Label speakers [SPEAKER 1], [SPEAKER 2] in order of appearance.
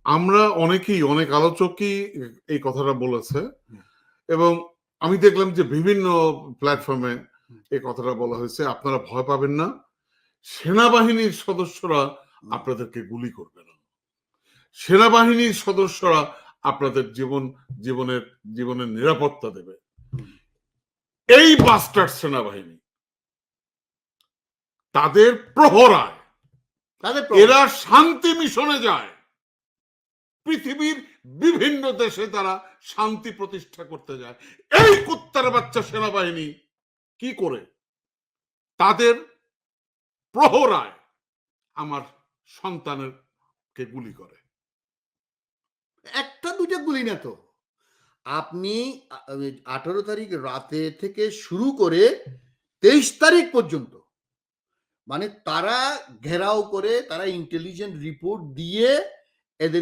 [SPEAKER 1] আমরা অনেকেই, অনেক আলোচকই এই কথাটা বলেছে এবং আমি দেখলাম যে বিভিন্ন প্ল্যাটফর্মে এই কথাটা বলা হয়েছে, আপনারা ভয় পাবেন না, সেনাবাহিনীর সদস্যরা আপনাদেরকে গুলি করবে না, সেনাবাহিনীর সদস্যরা আপনাদের জীবনের নিরাপত্তা দেবে। এই বাস্টার্ড সেনাবাহিনী তাদের প্রহরায়, এরা শান্তি মিশনে যায়, পৃথিবীর বিভিন্ন দেশে তারা শান্তি প্রতিষ্ঠা করতে যায়। এই কুত্তার বাচ্চা সেনাবাহিনী কি করে তাদের প্রহরায় আমার সন্তানের কে গুলি করে?
[SPEAKER 2] একটা দুইটা গুলি না তো, আপনি 18 তারিখ রাতে থেকে শুরু করে 23 তারিখ পর্যন্ত, মানে তারা ঘেরাও করে, তারা ইন্টেলিজেন্ট রিপোর্ট দিয়ে এদের